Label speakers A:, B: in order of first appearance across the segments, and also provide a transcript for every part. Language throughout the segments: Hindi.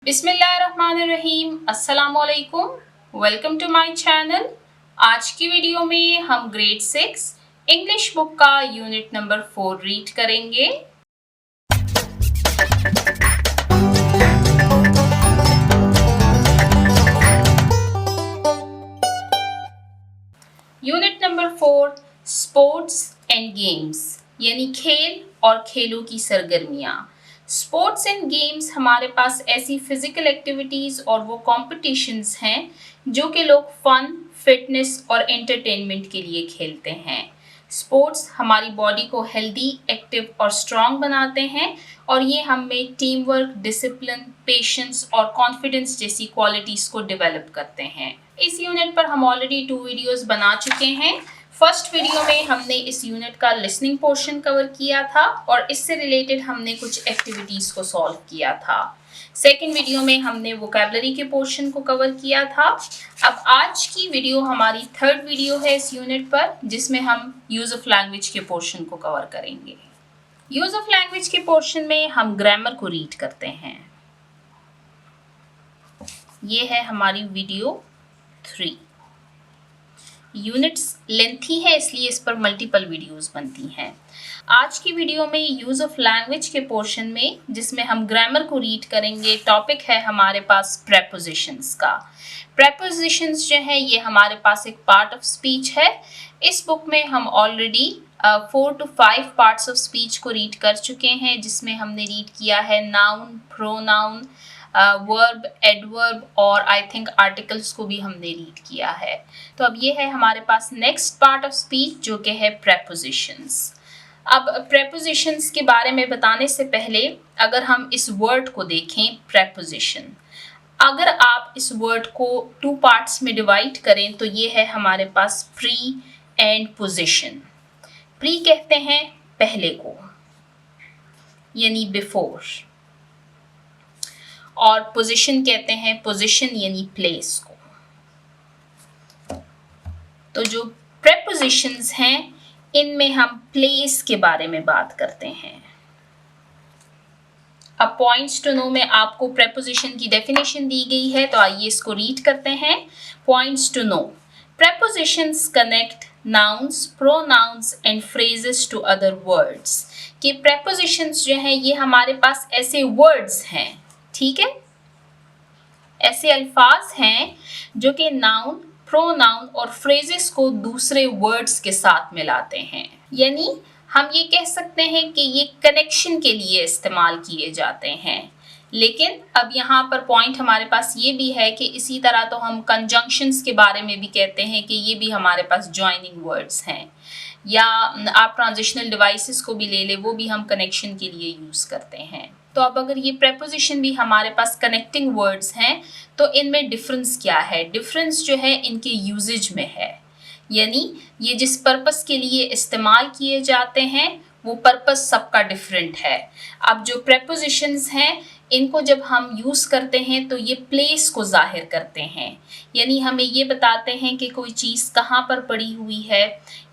A: बिस्मिल्लाहिर्रहमानिर्रहीम, अस्सलामुअलैकुम। Welcome to my channel. आज की वीडियो में हम ग्रेड 6 इंग्लिश बुक का यूनिट नंबर 4 रीड करेंगे। Unit number 4 sports and games, यानी खेल और खेलों की सरगर्मियाँ। स्पोर्ट्स एंड गेम्स हमारे पास ऐसी फिजिकल एक्टिविटीज़ और वो कॉम्पिटिशन्स हैं जो कि लोग फन, फिटनेस और एंटरटेनमेंट के लिए खेलते हैं। स्पोर्ट्स हमारी बॉडी को हेल्दी, एक्टिव और स्ट्रॉन्ग बनाते हैं और ये हमें टीम वर्क, डिसिप्लिन, पेशेंस और कॉन्फिडेंस जैसी क्वालिटीज़ को डेवलप करते हैं। इस यूनिट पर हम ऑलरेडी 2 वीडियोस बना चुके हैं। फर्स्ट वीडियो में हमने इस यूनिट का लिसनिंग पोर्शन कवर किया था और इससे रिलेटेड हमने कुछ एक्टिविटीज़ को सॉल्व किया था। सेकेंड वीडियो में हमने वोकैबुलरी के पोर्शन को कवर किया था। अब आज की वीडियो हमारी थर्ड वीडियो है इस यूनिट पर, जिसमें हम यूज़ ऑफ लैंग्वेज के पोर्शन को कवर करेंगे। यूज़ ऑफ लैंग्वेज के पोर्शन में हम ग्रामर को रीड करते हैं। ये है हमारी वीडियो 3। यूनिट्स लेंथी है इसलिए इस पर मल्टीपल वीडियोस बनती हैं। आज की वीडियो में यूज़ ऑफ लैंग्वेज के पोर्शन में, जिसमें हम ग्रामर को रीड करेंगे, टॉपिक है हमारे पास प्रेपोजिशंस का। प्रेपोजिशंस जो है ये हमारे पास एक पार्ट ऑफ स्पीच है। इस बुक में हम already 4 to 5 parts of speech को रीड कर चुके हैं, जिसमें हमने रीड किया है नाउन, प्रोनाउन, वर्ब, एडवर्ब और आई थिंक आर्टिकल्स को भी हमने रीड किया है। तो अब ये है हमारे पास नेक्स्ट पार्ट ऑफ स्पीच जो कि है प्रेपोजिशंस। अब प्रेपोजिशंस के बारे में बताने से पहले अगर हम इस वर्ड को देखें प्रेपोजिशन, अगर आप इस वर्ड को 2 पार्ट्स में डिवाइड करें तो ये है हमारे पास प्री एंड पोजिशन। प्री कहते हैं पहले को, यानी बिफोर, और पोजीशन कहते हैं पोजीशन यानी प्लेस को। तो जो प्रेपोजिशंस हैं इनमें हम प्लेस के बारे में बात करते हैं। अब पॉइंट्स टू नो में आपको प्रेपोजिशन की डेफिनेशन दी गई है, तो आइए इसको रीड करते हैं। Points to know: prepositions connect nouns, pronouns and phrases to other words. कि प्रेपोजिशंस जो हैं ये हमारे पास ऐसे वर्ड्स हैं, ठीक है, ऐसे अल्फाज हैं जो कि नाउन, प्रोनाउन और फ्रेजेस को दूसरे वर्ड्स के साथ मिलाते हैं। यानी हम ये कह सकते हैं कि ये कनेक्शन के लिए इस्तेमाल किए जाते हैं। लेकिन अब यहाँ पर पॉइंट हमारे पास ये भी है कि इसी तरह तो हम कंजंक्शंस के बारे में भी कहते हैं कि ये भी हमारे पास जॉइनिंग वर्ड्स हैं, या आप ट्रांजिशनल डिवाइसेस को भी ले लें, वो भी हम कनेक्शन के लिए यूज़ करते हैं। तो अब अगर ये प्रेपोजिशन भी हमारे पास कनेक्टिंग वर्ड्स हैं तो इनमें डिफरेंस क्या है? डिफरेंस जो है इनके यूजेज में है, यानी ये जिस पर्पस के लिए इस्तेमाल किए जाते हैं वो पर्पस सबका डिफरेंट है। अब जो प्रेपोजिशंस हैं इनको जब हम यूज़ करते हैं तो ये प्लेस को ज़ाहिर करते हैं, यानी हमें ये बताते हैं कि कोई चीज़ कहाँ पर पड़ी हुई है,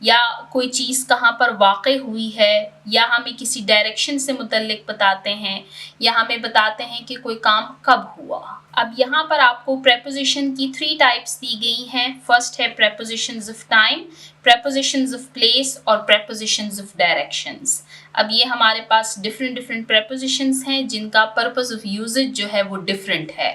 A: या कोई चीज़ कहाँ पर वाक़ई हुई है, या हमें किसी डायरेक्शन से मुतल्लिक बताते हैं, या हमें बताते हैं कि कोई काम कब हुआ। अब यहाँ पर आपको प्रेपोजिशन की 3 टाइप्स दी गई हैं। फर्स्ट है prepositions of time, prepositions of place और प्रेपोजिशंस ऑफ डायरेक्शंस। अब ये हमारे पास डिफरेंट प्रेपोजिशंस हैं जिनका पर्पस ऑफ यूजेज जो है वो डिफरेंट है।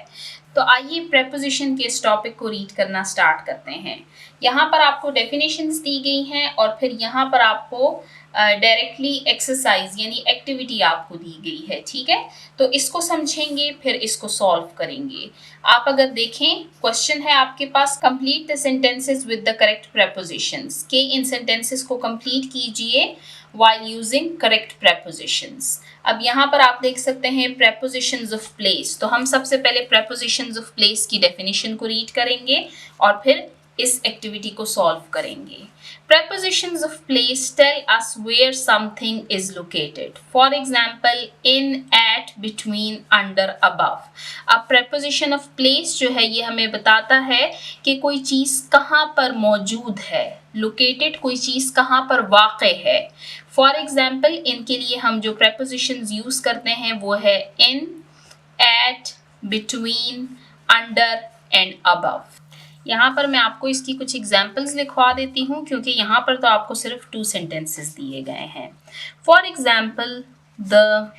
A: तो आइए प्रेपोजिशन के इस टॉपिक को रीड करना स्टार्ट करते हैं। यहाँ पर आपको डेफिनेशंस दी गई हैं और फिर यहाँ पर आपको डायरेक्टली एक्सरसाइज यानी एक्टिविटी आपको दी गई है, ठीक है। तो इसको समझेंगे फिर इसको सॉल्व करेंगे। आप अगर देखें, क्वेश्चन है आपके पास, complete the sentences with the correct prepositions, के इन सेंटेंसेस को कंप्लीट कीजिए while using correct prepositions। अब यहाँ पर आप देख सकते हैं prepositions of place, तो हम सबसे पहले prepositions of place की definition को रीड करेंगे और फिर इस एक्टिविटी को सॉल्व करेंगे। Prepositions of place tell us where something is located. For example, in, at, between, under, above. अब preposition of place जो है ये हमें बताता है कि कोई चीज़ कहाँ पर मौजूद है, located कोई चीज़ कहाँ पर वाक़ई है। For example, इनके लिए हम जो prepositions यूज़ करते हैं वो है in, at, between, under and above. यहाँ पर मैं आपको इसकी कुछ एग्जाम्पल्स लिखवा देती हूँ क्योंकि यहाँ पर तो आपको सिर्फ 2 सेंटेंसेस दिए गए हैं. For example, the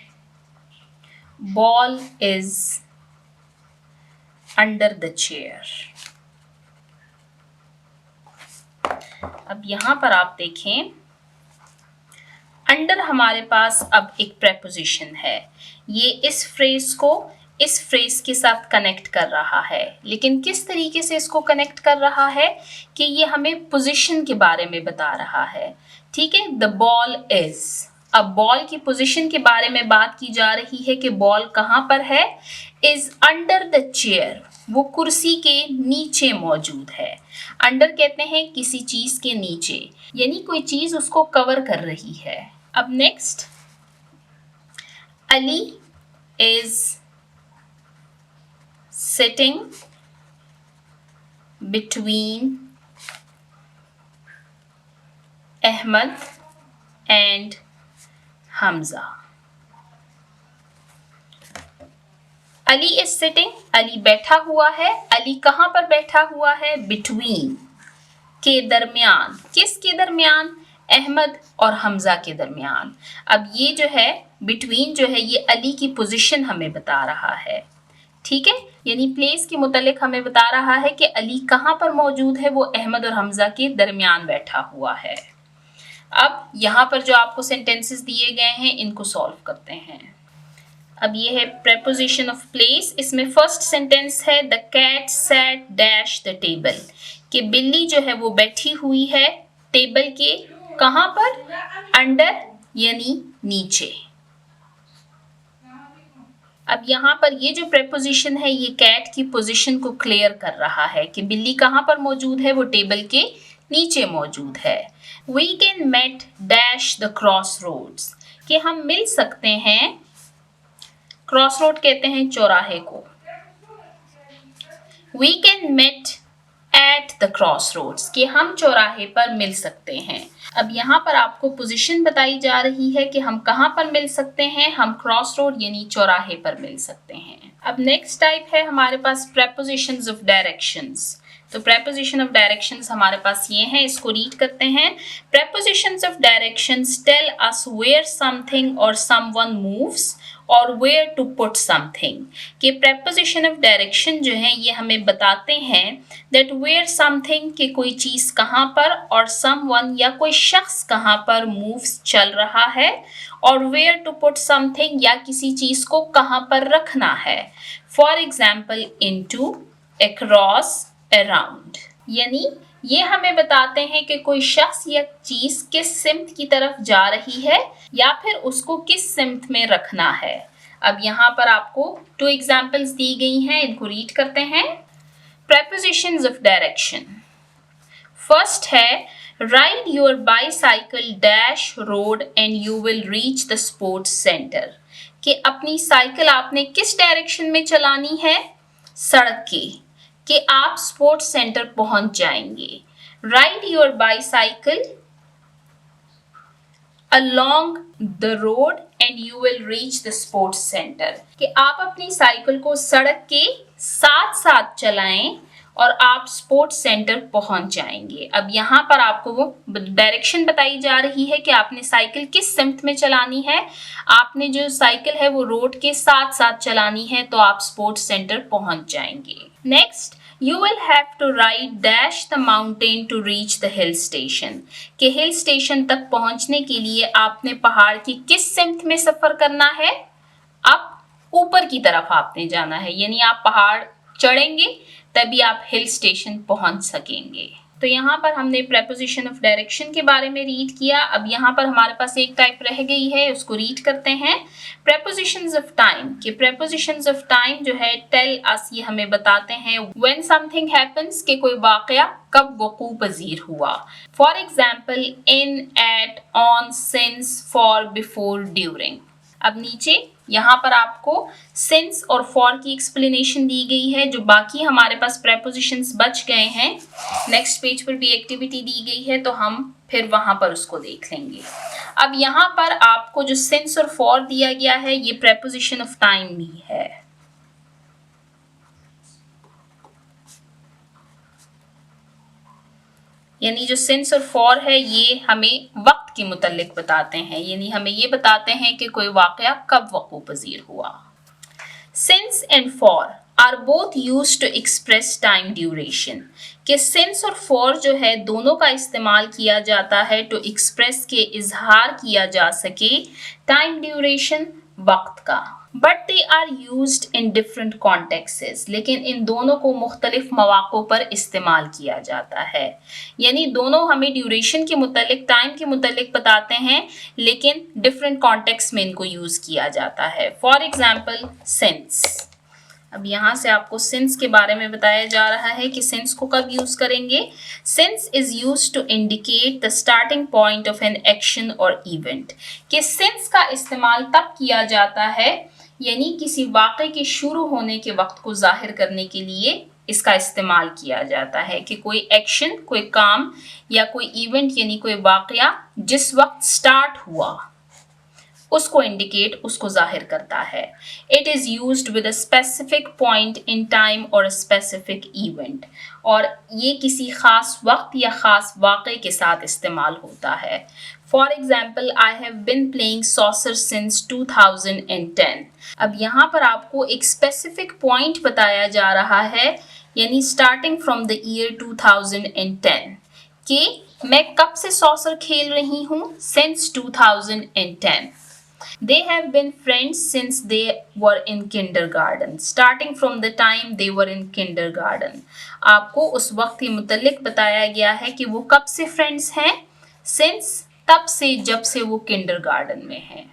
A: ball is under the chair. अब यहाँ पर आप देखें, अंडर हमारे पास अब एक प्रेपोजिशन है. ये इस फ्रेज को इस फ्रेज के साथ कनेक्ट कर रहा है, लेकिन किस तरीके से इसको कनेक्ट कर रहा है कि ये हमें पोजीशन के बारे में बता रहा है. ठीक है, द बॉल इज. अब बॉल की पोजीशन के बारे में बात की जा रही है कि बॉल कहाँ पर है. इज अंडर द चेयर, वो कुर्सी के नीचे मौजूद है. अंडर कहते हैं किसी चीज के नीचे, यानी कोई चीज उसको कवर कर रही है. अब next, Ali is sitting between Ahmed and Hamza. Ali is sitting, Ali बैठा हुआ है. अली कहाँ पर बैठा हुआ है? बिटवीन, के दरमियान. किसके दरमियान? अहमद और हमजा के दरमियान. अब ये जो है बिटवीन जो है ये अली की पोजीशन हमें बता रहा है. ठीक है, यानी प्लेस के मुतालिक हमें बता रहा है कि अली कहाँ पर मौजूद है. वो अहमद और हमजा के दरमियान बैठा हुआ है. अब यहाँ पर जो आपको सेंटेंसेस दिए गए हैं इनको सॉल्व करते हैं. अब ये है प्रेपोजिशन ऑफ प्लेस. इसमें फर्स्ट सेंटेंस है the cat sat dash the table, कि बिल्ली जो है वो बैठी हुई है टेबल के कहाँ पर? अंडर, यानी नीचे. अब यहाँ पर ये जो प्रेपोजिशन है ये कैट की पोजीशन को क्लियर कर रहा है कि बिल्ली कहाँ पर मौजूद है? वो टेबल के नीचे मौजूद है. We can meet dash the crossroads, कि हम मिल सकते हैं. क्रॉस रोड कहते हैं चौराहे को. We can meet at the crossroads, कि हम चौराहे पर मिल सकते हैं. अब यहाँ पर आपको पोजीशन बताई जा रही है कि हम कहाँ पर मिल सकते हैं. हम क्रॉस रोड यानी चौराहे पर मिल सकते हैं. अब नेक्स्ट टाइप है हमारे पास prepositions of directions. तो preposition of directions हमारे पास ये हैं, इसको रीड करते हैं. Prepositions of directions tell us where something or someone moves और where to put something. कि preposition of direction जो है ये हमें बताते हैं that where something, कि कोई चीज़ कहाँ पर, और someone या कोई शख्स कहाँ पर moves चल रहा है, और where to put something या किसी चीज़ को कहाँ पर रखना है. For example, into, across, around. यानी ये हमें बताते हैं कि कोई शख्स या चीज किस सिम्त की तरफ जा रही है या फिर उसको किस सिम्त में रखना है. अब यहाँ पर आपको 2 एग्जाम्पल्स दी गई हैं, इनको रीड करते हैं. Prepositions of direction. फर्स्ट है ride your bicycle dash road and you will reach the sports center. कि अपनी साइकिल आपने किस डायरेक्शन में चलानी है? सड़क के, कि आप स्पोर्ट्स सेंटर पहुंच जाएंगे. Ride your bicycle along the road and you will reach the sports center. कि आप अपनी साइकिल को सड़क के साथ साथ चलाएं और आप स्पोर्ट्स सेंटर पहुंच जाएंगे. अब यहाँ पर आपको वो डायरेक्शन बताई जा रही है कि आपने साइकिल किस सिम्त में चलानी है. आपने जो साइकिल है वो रोड के साथ साथ चलानी है तो आप स्पोर्ट्स सेंटर पहुंच जाएंगे. Next, you will have to ride dash the mountain to reach the hill station. कि हिल स्टेशन तक पहुंचने के लिए आपने पहाड़ की किस सिम्त में सफर करना है? अब ऊपर की तरफ आपने जाना है, यानी आप पहाड़ चढ़ेंगे तभी आप हिल स्टेशन पहुंच सकेंगे. तो यहाँ पर हमने प्रेपोजिशन ऑफ डायरेक्शन के बारे में रीड किया. अब यहाँ पर हमारे पास एक टाइप रह गई है, उसको रीड करते हैं. Prepositions of time. कि प्रेपोजिशंस ऑफ टाइम जो है टेल अस, ये हमें बताते हैं व्हेन समथिंग हैपेंस, कि कोई वाकया कब वकू पजीर हुआ. For example, in, at, on, since, for, before, during. अब नीचे यहाँ पर आपको सिंस और फॉर की एक्सप्लेनेशन दी गई है. जो बाकी हमारे पास प्रेपोजिशंस बच गए हैं, नेक्स्ट पेज पर भी एक्टिविटी दी गई है तो हम फिर वहाँ पर उसको देख लेंगे. अब यहाँ पर आपको जो सिंस और फॉर दिया गया है ये प्रेपोजिशन ऑफ टाइम ही है. यानी जो सिंस और फॉर है ये हमें वक्त के मुतल्लिक बताते हैं, यानी हमें ये बताते हैं कि कोई वाक़या कब वक़ूअ पज़ीर हुआ। Since and for are both used to express time duration, कि सिंस और फॉर जो है दोनों का इस्तेमाल किया जाता है टू एक्सप्रेस के इजहार किया जा सके टाइम ड्यूरेशन वक्त का। But they are used in different contexts, लेकिन इन दोनों को मुख्तलिफ मौक़ों पर इस्तेमाल किया जाता है, यानी दोनों हमें ड्यूरेशन के मुतल्लिक टाइम के मुतल्लिक बताते हैं लेकिन डिफरेंट कॉन्टेक्स्ट में इनको यूज़ किया जाता है। फॉर एग्जाम्पल सिंस, अब यहाँ से आपको सिंस के बारे में बताया जा रहा है कि सिंस को कब यूज़ करेंगे। Since is used to indicate the starting point of an action और इवेंट, कि सिंस का इस्तेमाल तब किया जाता है यानी किसी वाक़े के शुरू होने के वक्त को जाहिर करने के लिए इसका इस्तेमाल किया जाता है कि कोई एक्शन, कोई काम या कोई इवेंट यानी कोई वाक़या जिस वक्त स्टार्ट हुआ उसको इंडिकेट, उसको जाहिर करता है। It is used with a specific point in time और स्पेसिफिक इवेंट, और ये किसी ख़ास वक्त या ख़ास वाक़े के साथ इस्तेमाल होता है। For example, I have been playing saucer since 2010। अब यहाँ पर आपको एक स्पेसिफिक पॉइंट बताया जा रहा है, यानी स्टार्टिंग फ्रॉम द ईयर 2010, कि मैं कब से सॉसर खेल रही हूँ, since 2010। They have been friends since they were in kindergarten, starting from the time they were in kindergarten. आपको उस वक्त के मुतल्लिक बताया गया है कि वो कब से फ्रेंड्स हैं, since तब से जब से वो किंडरगार्टन में हैं।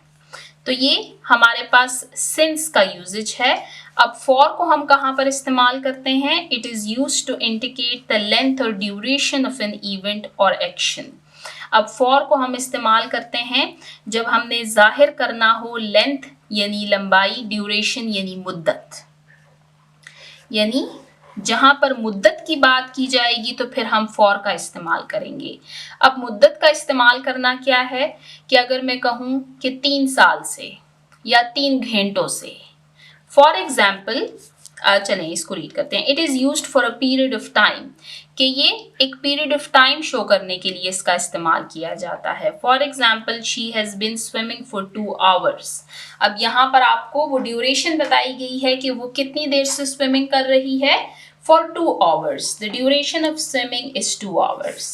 A: तो ये हमारे पास since का यूजेज है। अब for को हम कहाँ पर इस्तेमाल करते हैं? It is used to indicate the length or duration of an event or action. अब फॉर को हम इस्तेमाल करते हैं जब हमने जाहिर करना हो लेंथ यानी लंबाई, ड्यूरेशन यानी मुद्दत, यानी जहां पर मुद्दत की बात की जाएगी तो फिर हम फॉर का इस्तेमाल करेंगे। अब मुद्दत का इस्तेमाल करना क्या है कि अगर मैं कहूँ कि 3 साल से या 3 घंटों से, फॉर एग्जाम्पल, चलें इसको रीड करते हैं। It is used for a period of time, कि ये एक पीरियड ऑफ टाइम शो करने के लिए इसका इस्तेमाल किया जाता है। For example, she has been swimming for 2 hours। अब यहाँ पर आपको वो ड्यूरेशन बताई गई है कि वो कितनी देर से स्विमिंग कर रही है, for 2 hours। The duration of swimming is 2 hours।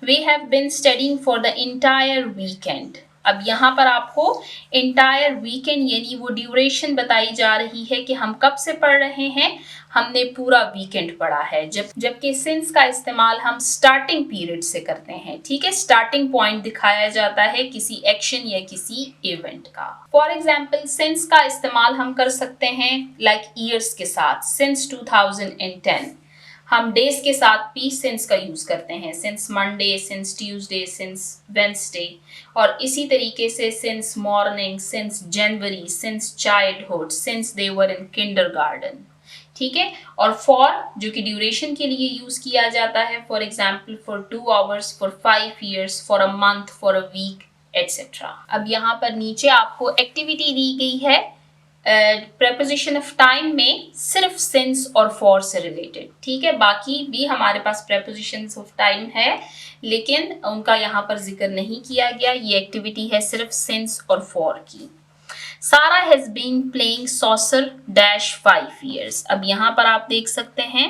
A: We have been studying for the entire weekend. अब यहाँ पर आपको इंटायर वीकेंड यानी वो ड्यूरेशन बताई जा रही है कि हम कब से पढ़ रहे हैं, हमने पूरा वीकेंड पढ़ा है, जबकि सिंस का इस्तेमाल हम स्टार्टिंग पीरियड से करते हैं। ठीक है, स्टार्टिंग पॉइंट दिखाया जाता है किसी एक्शन या किसी इवेंट का। फॉर एग्जाम्पल, सिंस का इस्तेमाल हम कर सकते हैं लाइक ईयर्स के साथ, सिंस 2010। हम डेज के साथ भी सिंस का यूज करते हैं, since Monday, since Tuesday, since Wednesday, और इसी तरीके से since morning, since January, since childhood, since they were in kindergarten. ठीक है, और फॉर जो कि ड्यूरेशन के लिए यूज किया जाता है, for example for 2 hours, for 5 years, for a month, for a week, etcetera. अब यहाँ पर नीचे आपको एक्टिविटी दी गई है प्रेपोजिशन ऑफ टाइम में सिर्फ सिंस और फॉर से रिलेटेड। ठीक है, बाकी भी हमारे पास प्रेपोजिशंस ऑफ टाइम है लेकिन उनका यहाँ पर जिक्र नहीं किया गया। ये एक्टिविटी है सिर्फ सिंस और फॉर की। सारा has been playing soccer dash 5 years। अब यहाँ पर आप देख सकते हैं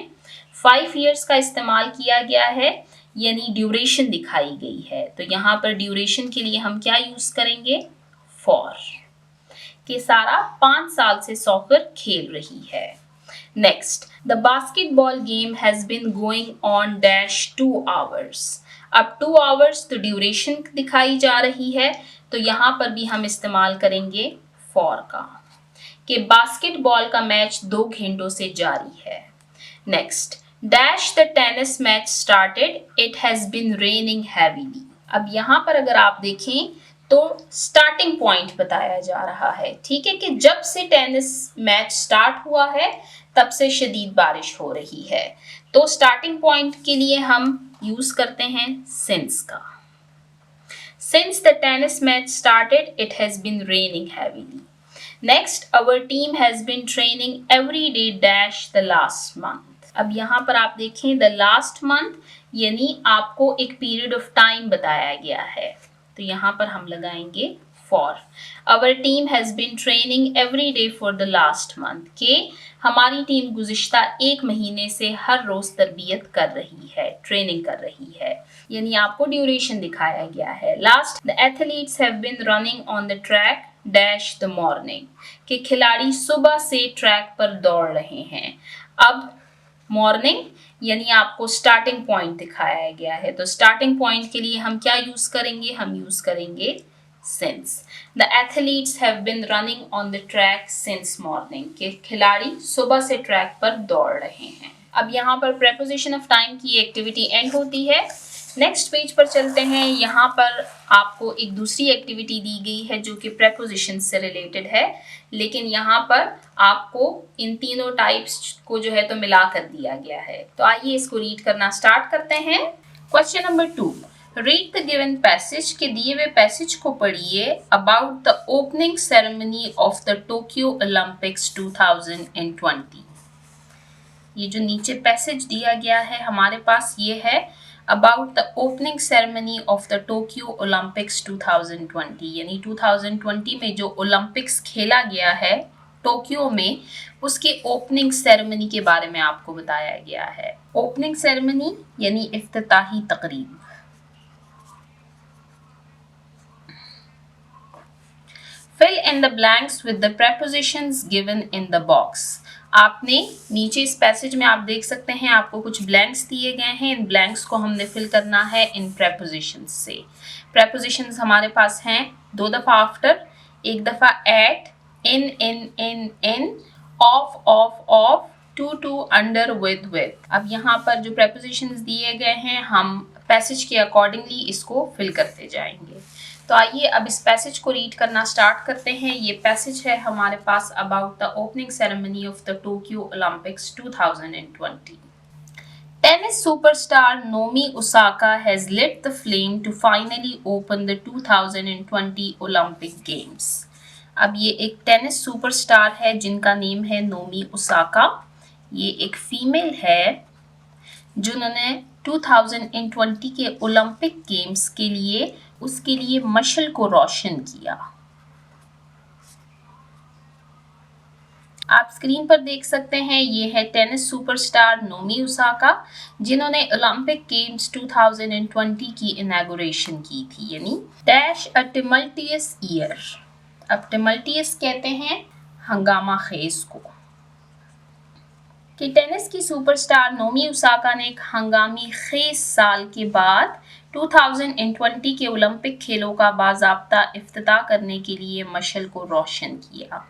A: 5 years का इस्तेमाल किया गया है, यानी ड्यूरेशन दिखाई गई है। तो यहाँ पर ड्यूरेशन के लिए हम क्या यूज करेंगे, फॉर, कि सारा 5 साल से सॉकर खेल रही है। Next, the basketball game has been going on dash 2 hours। अब 2 hours तो ड्यूरेशन दिखाई जा रही है, तो यहाँ पर भी हम इस्तेमाल करेंगे फॉर का, कि बास्केटबॉल का मैच 2 घंटों से जारी है। Next, dash the tennis match started, it has been raining heavily. अब यहाँ पर अगर आप देखें तो स्टार्टिंग पॉइंट बताया जा रहा है। ठीक है, कि जब से टेनिस मैच स्टार्ट हुआ है तब से शदीद बारिश हो रही है। तो स्टार्टिंग पॉइंट के लिए हम यूज करते हैं सिंस का। Since the tennis match started, it has been raining heavily. Next, our team has been training every day dash the last month. अब यहाँ पर आप देखें द लास्ट मंथ, यानी आपको एक पीरियड ऑफ टाइम बताया गया है, तो यहाँ पर हम लगाएंगे for. Our team has been training every day for the last month, के हमारी टीम गुज़िश्ता एक महीने से हर रोज़ तरबियत कर रही है, ट्रेनिंग कर रही है, यानी आपको ड्यूरेशन दिखाया गया है। Last, the athletes have been running on the track dash the morning, के खिलाड़ी सुबह से ट्रैक पर दौड़ रहे हैं। अब मॉर्निंग यानी आपको स्टार्टिंग पॉइंट दिखाया गया है, तो स्टार्टिंग पॉइंट के लिए हम क्या यूज करेंगे, हम यूज करेंगे since. The athletes have been running on the track since morning, के खिलाड़ी सुबह से ट्रैक पर दौड़ रहे हैं। अब यहाँ पर preposition of time की एक्टिविटी एंड होती है। नेक्स्ट पेज पर चलते हैं। यहाँ पर आपको एक दूसरी एक्टिविटी दी गई है जो कि preposition से रिलेटेड है, लेकिन यहाँ पर आपको इन तीनों टाइप्स को जो है तो मिला कर दिया गया है। तो आइए इसको रीड करना स्टार्ट करते हैं। Question number 2, read the given passage, के दिए हुए पैसेज को पढ़िए about the opening ceremony of the Tokyo Olympics 2020। ये जो नीचे पैसेज दिया गया है हमारे पास, ये है about the opening ceremony of the Tokyo Olympics 2020, यानी 2020 में जो ओलंपिक्स खेला गया है टोक्यो में, उसके ओपनिंग सेरेमनी के बारे में आपको बताया गया है। ओपनिंग सेरेमनी यानी इफ्तिताही तकरीब। Fill in the blanks with the prepositions given in the box. आपने नीचे इस पैसेज में आप देख सकते हैं आपको कुछ ब्लैंक्स दिए गए हैं, इन ब्लैंक्स को हमने फिल करना है इन prepositions से। prepositions हमारे पास हैं 2 दफ़ा आफ्टर, 1 दफ़ा at, in, of, to, under, with। अब यहाँ पर जो prepositions दिए गए हैं हम पैसेज के अकॉर्डिंगली इसको फिल करते जाएंगे। तो आइए अब इस पैसेज को रीड करना स्टार्ट करते हैं। ये पैसेज है हमारे पास about the opening ceremony of the Tokyo Olympics 2020। Tennis superstar Naomi Osaka has lit the flame to finally open the 2020 Olympic Games. अब ये एक टेनिस सुपरस्टार है जिनका नेम है नोमी ओसाका। ये एक फीमेल है जिन्होंने 2020 के ओलंपिक गेम्स के लिए उसके लिए मशल को रोशन किया। आप स्क्रीन पर देख सकते हैं ये है टेनिस सुपरस्टार नोमी ओसाका जिन्होंने ओलंपिक गेम्स 2020 की इनॉग्रेशन की थी, यानी डैश अ टिमल्टियस ईयर। अब टिमल्टियस कहते हैं हंगामा खेज को, कि टेनिस की सुपरस्टार नोमी ओसाका ने एक हंगामी खेज साल के बाद 2020 के ओलंपिक खेलों का बाज़ाब्ता इफ्तिताह करने के लिए मशल को रोशन किया।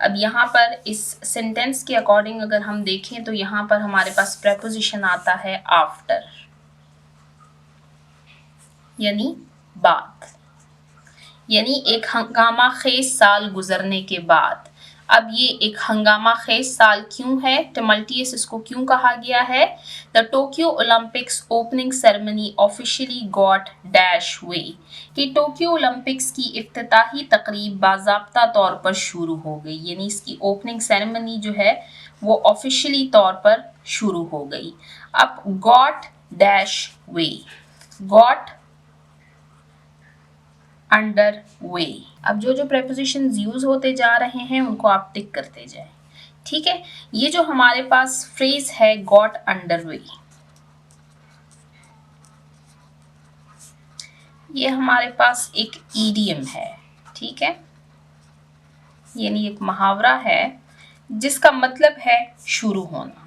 A: अब यहाँ पर इस सेंटेंस के अकॉर्डिंग अगर हम देखें तो यहाँ पर हमारे पास प्रेपोजिशन आता है आफ्टर, यानी बाद, यानी एक हंगामा खेज साल गुजरने के बाद। अब ये एक हंगामा खेज साल क्यों है, टिमल्टियस इसको क्यों कहा गया है? The Tokyo Olympics opening ceremony officially got dash way, कि टोक्यो ओलंपिक्स की इफ्तिताही तकरीब बाज़ाब्ता तौर पर शुरू हो गई, यानी इसकी ओपनिंग सेरेमनी जो है वो ऑफिशियली तौर पर शुरू हो गई। अब गॉट डैश वे, गॉट अंडर वे। अब जो जो प्रेपोजिशंस यूज होते जा रहे हैं उनको आप टिक करते जाएं, ठीक है। ये जो हमारे पास फ्रेज है गॉट अंडर वे, ये हमारे पास एक ईडियम है, ठीक है, यानी एक मुहावरा है जिसका मतलब है शुरू होना।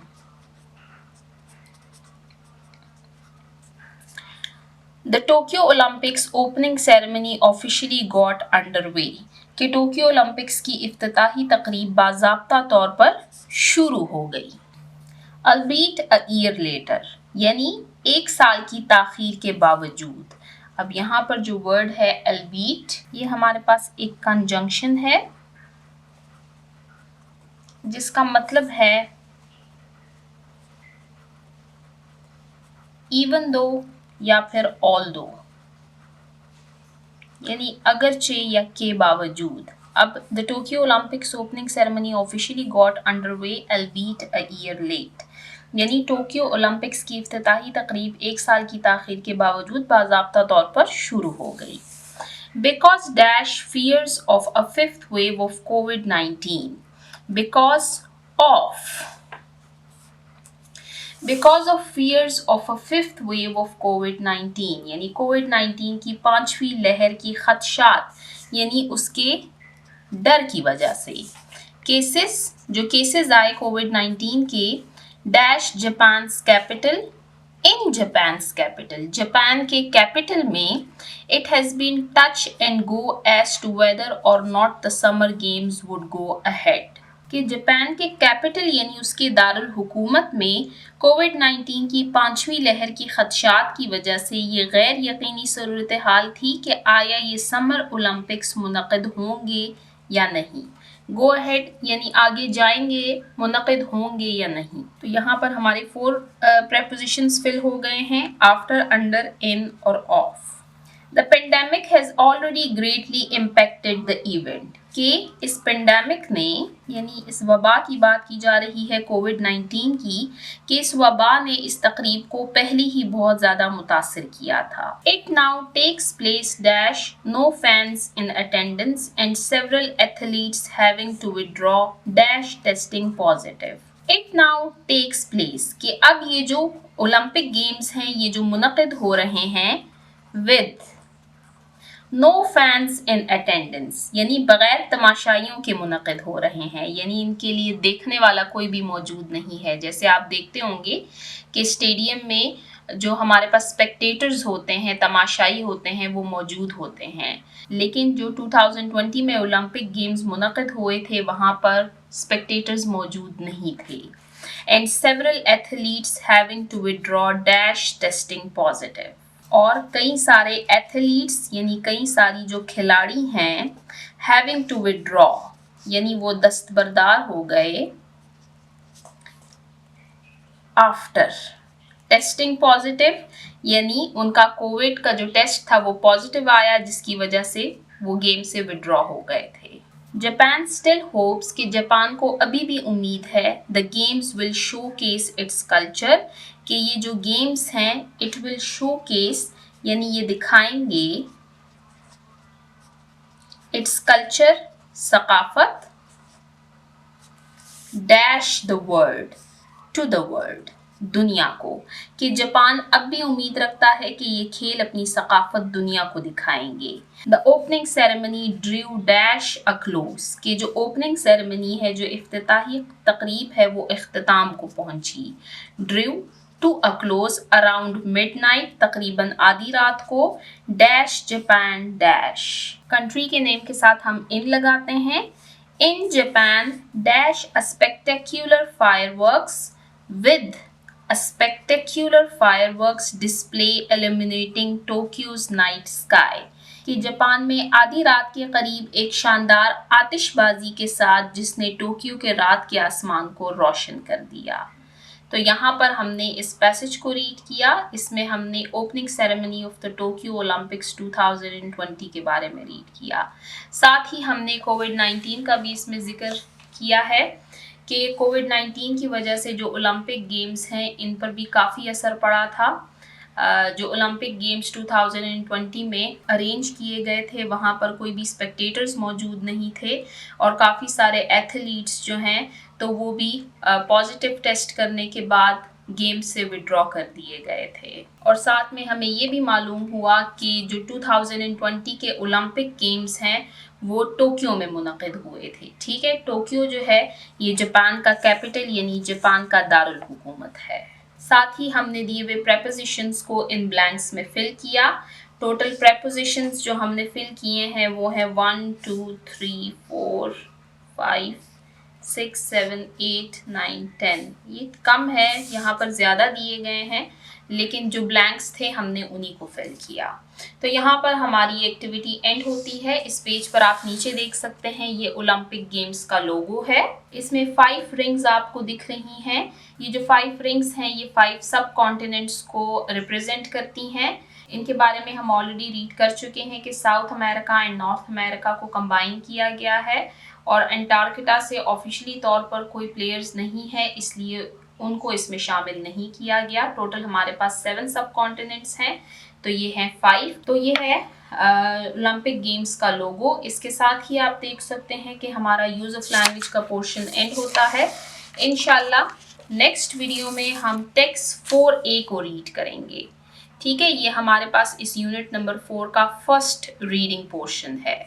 A: The Tokyo Olympics opening ceremony officially got underway, कि टोक्यो ओलंपिक्स की इफ्तिताही तकरीब बाज़ाब्ता तौर पर शुरू हो गई। Albeit a year later, यानी 1 साल की ताख़ीर के बावजूद। अब यहाँ पर जो वर्ड है albeit, ये हमारे पास एक कंजंक्शन है जिसका मतलब है even though या फिर ऑल्दो, यानी अगरचे या के बावजूद। अब the Tokyo Olympics opening ceremony officially got underway albeit a year late, यानी टोक्यो ओलंपिक्स की इफ्तिताही तकरीब 1 साल की ताखीर के बावजूद बाज़ाब्ता तौर पर शुरू हो गई। Because dash fears of a fifth wave of COVID-19, because of fears of a fifth wave of COVID-19, यानी COVID-19 की 5वीं लहर की खदशात यानी उसके डर की वजह से केसेस आए कोविड-19 के dash Japan's capital in Japan's capital, Japan के कैपिटल में it has been touch and go as to whether और not the summer games would go ahead, कि जापान के कैपिटल यानी उसके दारुल हुकूमत में कोविड-19 की 5वीं लहर की खदशात की वजह से ये गैर यकीनी सूरत हाल थी कि आया ये समर ओलंपिक्स मुनक़िद होंगे या नहीं, गो अहेड यानी आगे जाएंगे, मुनक़िद होंगे या नहीं। तो यहाँ पर हमारे 4 प्रेपोजिशंस फिल हो गए हैं, आफ्टर, अंडर, इन और of. The pandemic has already greatly impacted the event, कि इस पेंडेमिक ने यानी इस वबा की बात की जा रही है कोविड-19 की, कि इस वबा ने इस तकरीब को पहले ही बहुत ज़्यादा मुतासिर किया था। It now takes place dash no fans in attendance and several athletes having to withdraw dash testing positive. It now takes place, कि अब ये जो ओलंपिक गेम्स हैं ये जो मुनक़िद हो रहे हैं with no fans in attendance, यानी बगैर तमाशाइयों के मुनक़िद हो रहे हैं, यानी इनके लिए देखने वाला कोई भी मौजूद नहीं है। जैसे आप देखते होंगे कि स्टेडियम में जो हमारे पास स्पेक्टेटर्स होते हैं, तमाशाई होते हैं, वो मौजूद होते हैं, लेकिन जो 2020 में ओलंपिक गेम्स मुनक़िद हुए थे वहाँ पर स्पेक्टेटर्स मौजूद नहीं थे। And several athletes having to withdraw dash testing positive, और कई सारे एथलीट्स यानी कई सारी जो खिलाड़ी हैं, हैविंग टू विड्रॉ यानी वो दस्तबरदार हो गए, आफ्टर टेस्टिंग पॉजिटिव यानी उनका कोविड का जो टेस्ट था वो पॉजिटिव आया, जिसकी वजह से वो गेम से विड्रॉ हो गए थे। जापान स्टिल होप्स, कि जापान को अभी भी उम्मीद है, the games will showcase its culture, कि ये जो गेम्स हैं इट विल शोकेस यानी ये दिखाएंगे इट्स कल्चर सकाफत, dash the world to the world दुनिया को, कि जापान अब भी उम्मीद रखता है कि ये खेल अपनी सकाफत दुनिया को दिखाएंगे। The opening ceremony Drew dash a close, कि जो ओपनिंग सेरेमनी है, जो इफ्तिताही तकरीब है, वो इख्तिताम को पहुंची। Drew to a close around midnight, तकरीबन आधी रात को, डैश जापान डैश, कंट्री के नेम के साथ हम इन लगाते हैं। In Japan dash a spectacular fireworks with a spectacular fireworks display illuminating Tokyo's night sky, कि जापान में आधी रात के करीब एक शानदार आतिशबाजी के साथ जिसने टोक्यो के रात के आसमान को रोशन कर दिया। तो यहाँ पर हमने इस पैसेज को रीड किया, इसमें हमने opening ceremony of the Tokyo Olympics 2020 के बारे में रीड किया, साथ ही हमने कोविड-19 का भी इसमें जिक्र किया है कि कोविड-19 की वजह से जो ओलंपिक गेम्स हैं इन पर भी काफ़ी असर पड़ा था। जो ओलंपिक गेम्स 2020 में अरेंज किए गए थे वहाँ पर कोई भी स्पेक्टेटर्स मौजूद नहीं थे और काफ़ी सारे एथलीट्स जो हैं तो वो भी पॉजिटिव टेस्ट करने के बाद गेम से विड्रॉ कर दिए गए थे। और साथ में हमें ये भी मालूम हुआ कि जो 2020 के ओलंपिक गेम्स हैं वो टोक्यो में मुनक़िद हुए थे। ठीक है, टोक्यो जो है ये जापान का कैपिटल यानी जापान का दारुल हुकूमत है। साथ ही हमने दिए हुए प्रेपोजिशंस को इन ब्लैंक्स में फिल किया। टोटल प्रेपोजिशंस जो हमने फिल किए हैं वो है 1 2 3 4 5 6 7 8 9 10। ये कम है, यहाँ पर ज़्यादा दिए गए हैं, लेकिन जो ब्लैंक्स थे हमने उन्हीं को फिल किया। तो यहाँ पर हमारी एक्टिविटी एंड होती है। इस पेज पर आप नीचे देख सकते हैं ये ओलंपिक गेम्स का लोगो है। इसमें 5 रिंग्स आपको दिख रही हैं। ये जो 5 रिंग्स हैं ये 5 सब कॉन्टिनेंट्स को रिप्रेजेंट करती हैं। इनके बारे में हम ऑलरेडी रीड कर चुके हैं कि south America and north America को कंबाइन किया गया है और अंटार्कटिका से ऑफिशियली तौर पर कोई प्लेयर्स नहीं है, इसलिए उनको इसमें शामिल नहीं किया गया। टोटल हमारे पास 7 सब कॉन्टिनेंट्स हैं, तो ये हैं 5। तो ये है ओलंपिक गेम्स का लोगो। इसके साथ ही आप देख सकते हैं कि हमारा यूज ऑफ लैंग्वेज का पोर्शन एंड होता है। इंशाल्लाह नेक्स्ट वीडियो में हम टेक्स्ट 4A को रीड करेंगे। ठीक है, ये हमारे पास इस यूनिट नंबर 4 का फर्स्ट रीडिंग पोर्शन है।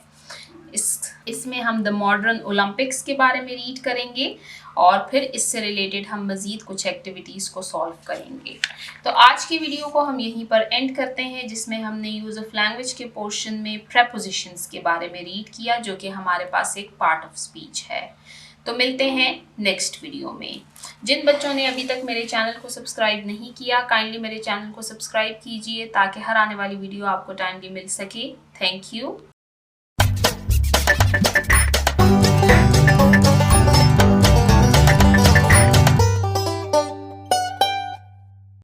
A: इसमें हम द मॉडर्न ओलंपिक्स के बारे में रीड करेंगे और फिर इससे रिलेटेड हम मज़ीद कुछ एक्टिविटीज़ को सॉल्व करेंगे। तो आज की वीडियो को हम यहीं पर एंड करते हैं, जिसमें हमने यूज़ ऑफ लैंग्वेज के पोर्शन में प्रेपोजिशंस के बारे में रीड किया, जो कि हमारे पास एक पार्ट ऑफ स्पीच है। तो मिलते हैं नेक्स्ट वीडियो में। जिन बच्चों ने अभी तक मेरे चैनल को सब्सक्राइब नहीं किया, काइंडली मेरे चैनल को सब्सक्राइब कीजिए ताकि हर आने वाली वीडियो आपको टाइमली मिल सके। Thank you.